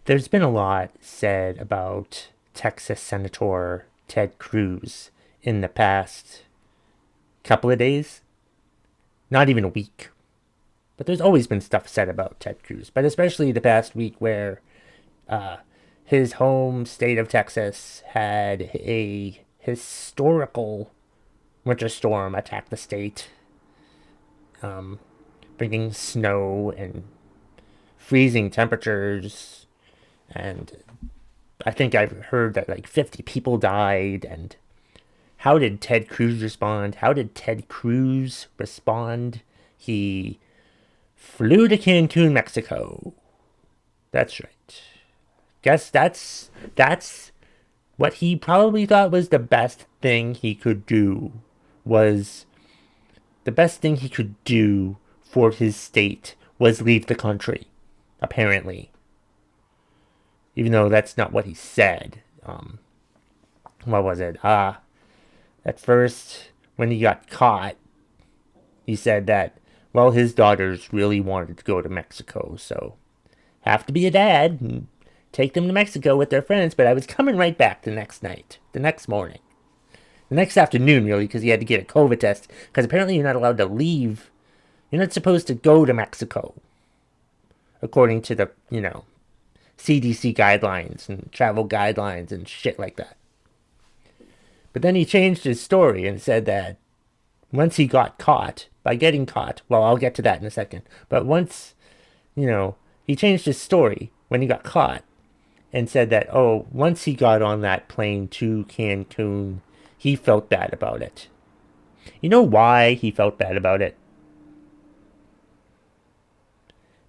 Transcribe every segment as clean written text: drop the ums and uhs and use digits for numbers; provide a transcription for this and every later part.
There's been a lot said about Texas Senator Ted Cruz in the past couple of days, not even a week. But there's always been stuff said about Ted Cruz, but especially the past week where uh, his home state of Texas had a historical winter storm attack the state, um, bringing snow and freezing temperatures. And I think I've heard that like 50 people died. And how did Ted Cruz respond? How did Ted Cruz respond? He flew to Cancun, Mexico. That's right. Guess that's what he probably thought was the best thing he could do. Was the best thing he could do for his state was leave the country. Apparently, even though that's not what he said. What was it? At first, when he got caught, he said that, well, his daughters really wanted to go to Mexico, so have to be a dad and take them to Mexico with their friends. But I was coming right back the next night, the next morning, the next afternoon, really, because he had to get a COVID test. Because apparently you're not allowed to leave. You're not supposed to go to Mexico, according to the, CDC guidelines and travel guidelines and shit like that. But then he changed his story and said that once he got caught, by getting caught, well, I'll get to that in a second, but once, he changed his story when he got caught and said that, oh, once he got on that plane to Cancun, he felt bad about it. You know why he felt bad about it?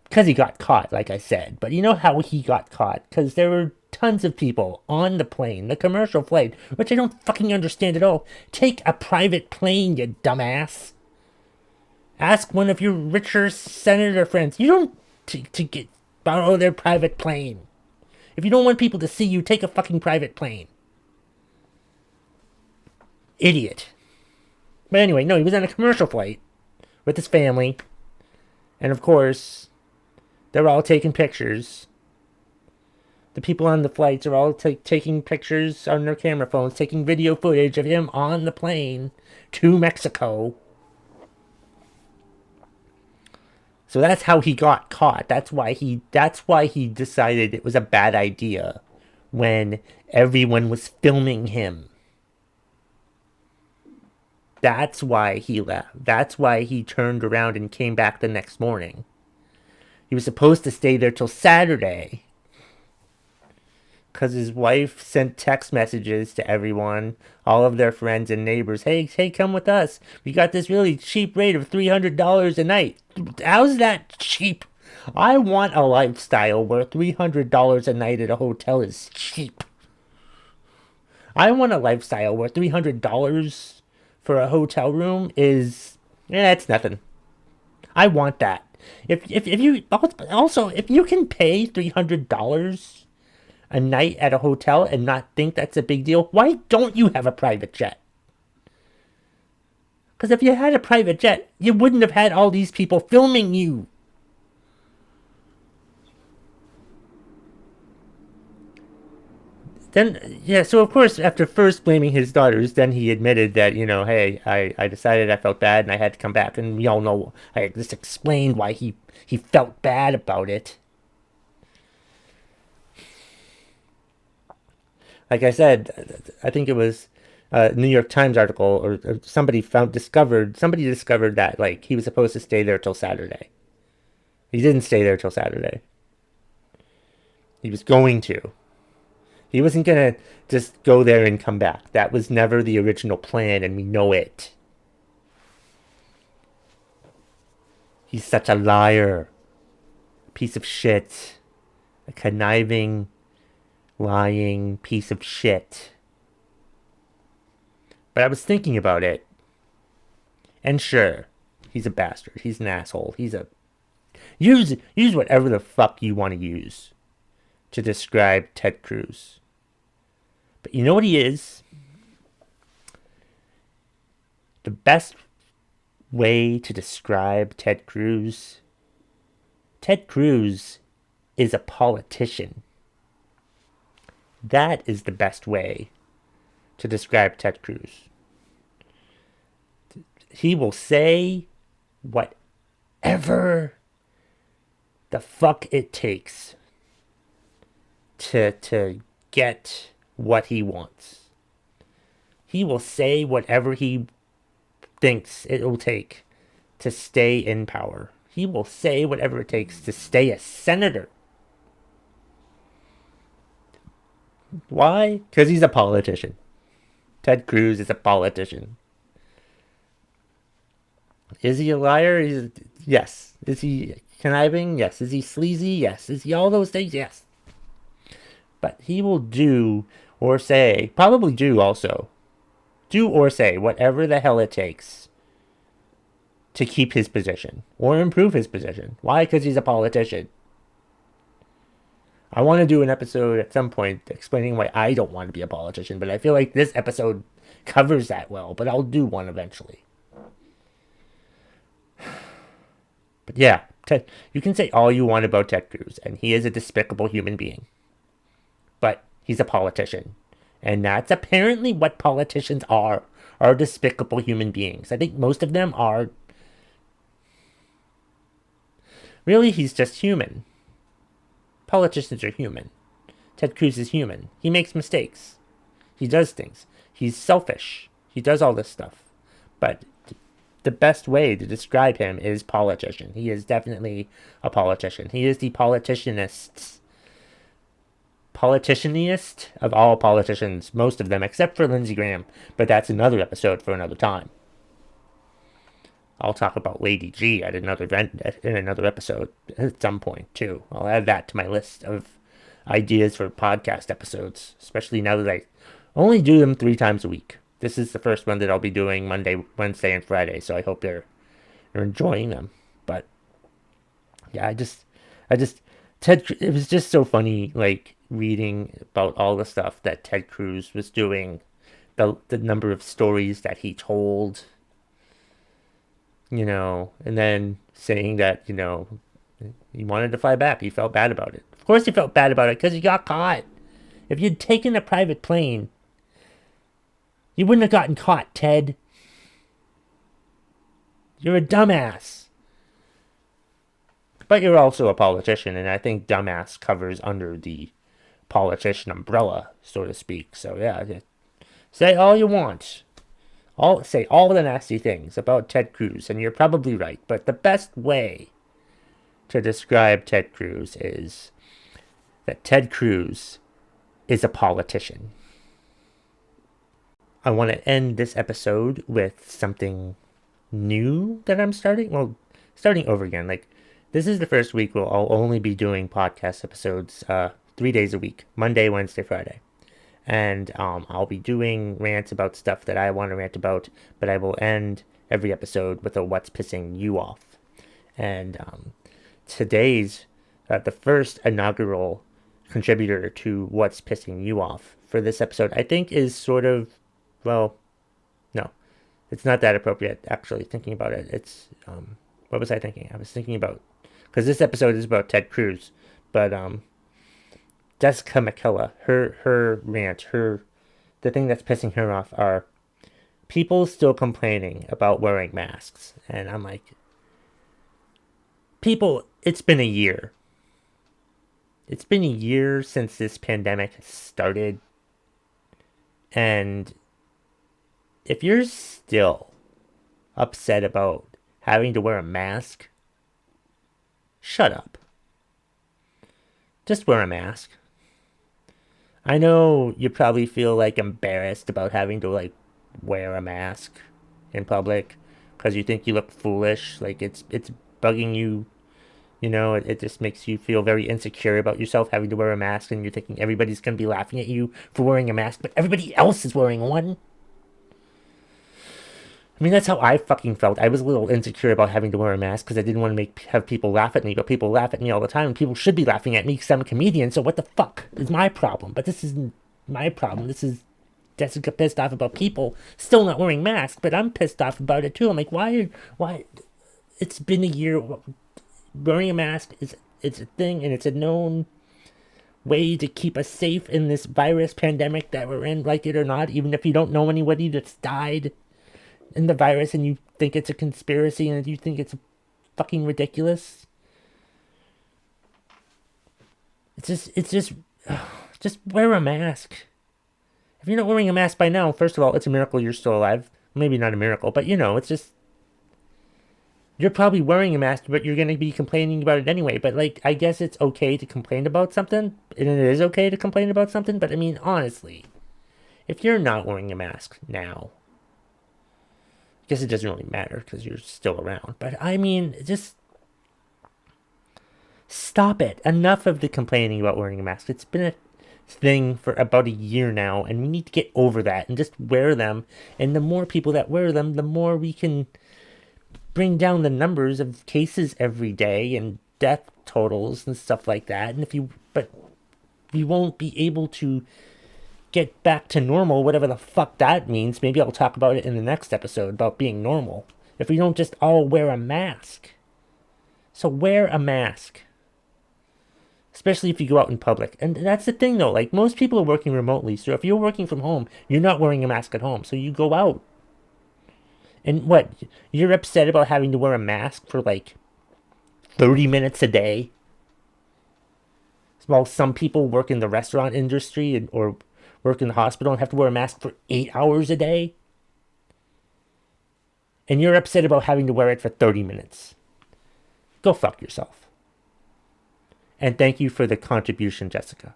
Because he got caught, like I said. But you know how he got caught? Because there were tons of people on the plane, the commercial flight, which I don't fucking understand at all. Take a private plane, you dumbass. Ask one of your richer senator friends. You don't to borrow their private plane. If you don't want people to see you, take a fucking private plane. Idiot. But anyway, no, he was on a commercial flight with his family. And of course, they're all taking pictures. The people on the flights are all taking pictures on their camera phones, taking video footage of him on the plane to Mexico. So that's how he got caught. That's why he decided it was a bad idea when everyone was filming him. That's why he left. That's why he turned around and came back the next morning. He was supposed to stay there till Saturday. Because his wife sent text messages to everyone, all of their friends and neighbors. Hey, come with us. We got this really cheap rate of $300 a night. How's that cheap? I want a lifestyle where $300 a night at a hotel is cheap. I want a lifestyle where $300 for a hotel room is, it's nothing. I want that. If you also if you can pay $300 a night at a hotel and not think that's a big deal, why don't you have a private jet? Because if you had a private jet, you wouldn't have had all these people filming you. Then, so of course, after first blaming his daughters, then he admitted that, hey, I decided I felt bad and I had to come back. And we all know, I just explained why he felt bad about it. Like I said, I think it was a New York Times article, or somebody discovered that, like, he was supposed to stay there till Saturday. He didn't stay there till Saturday. He was going to. He wasn't going to just go there and come back. That was never the original plan, and we know it. He's such a liar. A piece of shit. A conniving, lying piece of shit. But I was thinking about it. And sure, he's a bastard. He's an asshole. He's a... Use whatever the fuck you want to use to describe Ted Cruz. But you know what he is? The best way to describe Ted Cruz is a politician. That is the best way to describe Ted Cruz. He will say whatever the fuck it takes to get what he wants. He will say whatever he thinks it will take to stay in power. He will say whatever it takes to stay a senator. Why? Because he's a politician. Ted Cruz is a politician. Is he a liar? Yes. Is he conniving? Yes. Is he sleazy? Yes. Is he all those things? Yes. But he will do or say, probably do also, do or say whatever the hell it takes to keep his position or improve his position. Why? Because he's a politician. I want to do an episode at some point explaining why I don't want to be a politician, but I feel like this episode covers that well, but I'll do one eventually. But yeah, Ted, you can say all you want about Ted Cruz, and he is a despicable human being. But he's a politician. And that's apparently what politicians are despicable human beings. I think most of them are. Really, he's just human. Politicians are human. Ted Cruz is human. He makes mistakes. He does things. He's selfish. He does all this stuff. But the best way to describe him is politician. He is definitely a politician. He is the politicianist of all politicians, most of them, except for Lindsey Graham. But that's another episode for another time. I'll talk about Lady G in another episode at some point, too. I'll add that to my list of ideas for podcast episodes, especially now that I only do them 3 times a week. This is the first one that I'll be doing Monday, Wednesday, and Friday, so I hope you're enjoying them. But yeah, it was just so funny, like, reading about all the stuff that Ted Cruz was doing, the number of stories that he told, and then saying that, he wanted to fly back. He felt bad about it. Of course he felt bad about it, because he got caught. If you'd taken a private plane, you wouldn't have gotten caught, Ted. You're a dumbass. But you're also a politician, and I think dumbass covers under the politician umbrella, so to speak. So yeah, say all you want. Say all the nasty things about Ted Cruz, and you're probably right. But the best way to describe Ted Cruz is that Ted Cruz is a politician. I want to end this episode with something new that I'm starting. Well, starting over again. Like, this is the first week where I'll only be doing podcast episodes 3 days a week. Monday, Wednesday, Friday. And I'll be doing rants about stuff that I want to rant about, but I will end every episode with a what's pissing you off. And today's the first inaugural contributor to what's pissing you off for this episode, I think, is sort of, well, no, it's not that appropriate, actually, thinking about it. It's, what was I thinking? I was thinking about, because this episode is about Ted Cruz, but Jessica Makela, her rant, the thing that's pissing her off are people still complaining about wearing masks. And I'm like, people, it's been a year. It's been a year since this pandemic started. And if you're still upset about having to wear a mask, shut up. Just wear a mask. I know you probably feel like embarrassed about having to like wear a mask in public because you think you look foolish. Like it's bugging you. It just makes you feel very insecure about yourself having to wear a mask, and you're thinking everybody's going to be laughing at you for wearing a mask, but everybody else is wearing one. I mean, that's how I fucking felt. I was a little insecure about having to wear a mask because I didn't want to have people laugh at me, but people laugh at me all the time, and people should be laughing at me because I'm a comedian, so what the fuck is my problem? But this isn't my problem. This is Jessica pissed off about people still not wearing masks, but I'm pissed off about it too. I'm like, why? It's been a year. Wearing a mask is a thing, and it's a known way to keep us safe in this virus pandemic that we're in, like it or not, even if you don't know anybody that's died in the virus and you think it's a conspiracy and you think it's fucking ridiculous. Just wear a mask. If you're not wearing a mask by now, first of all, it's a miracle you're still alive. Maybe not a miracle, but it's just, you're probably wearing a mask, but you're going to be complaining about it anyway. But, like, I guess it's okay to complain about something, and it is okay to complain about something, but, I mean, honestly, if you're not wearing a mask now, I guess it doesn't really matter because you're still around. But, I mean, just stop it. Enough of the complaining about wearing a mask. It's been a thing for about a year now, and we need to get over that and just wear them. And the more people that wear them, the more we can bring down the numbers of cases every day and death totals and stuff like that. And but we won't be able to get back to normal, whatever the fuck that means. Maybe I'll talk about it in the next episode about being normal. If we don't just all wear a mask. So wear a mask. Especially if you go out in public. And that's the thing though, like most people are working remotely. So if you're working from home, you're not wearing a mask at home. So you go out. And what? You're upset about having to wear a mask for like 30 minutes a day? While some people work in the restaurant industry or work in the hospital and have to wear a mask for 8 hours a day? And you're upset about having to wear it for 30 minutes. Go fuck yourself. And thank you for the contribution, Jessica.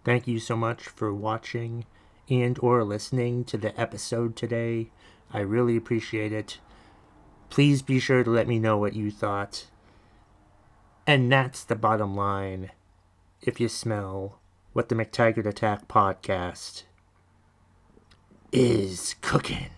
Thank you so much for watching and or listening to the episode today. I really appreciate it. Please be sure to let me know what you thought. And that's the bottom line. If you smell what the McTaggart Attack Podcast is cooking.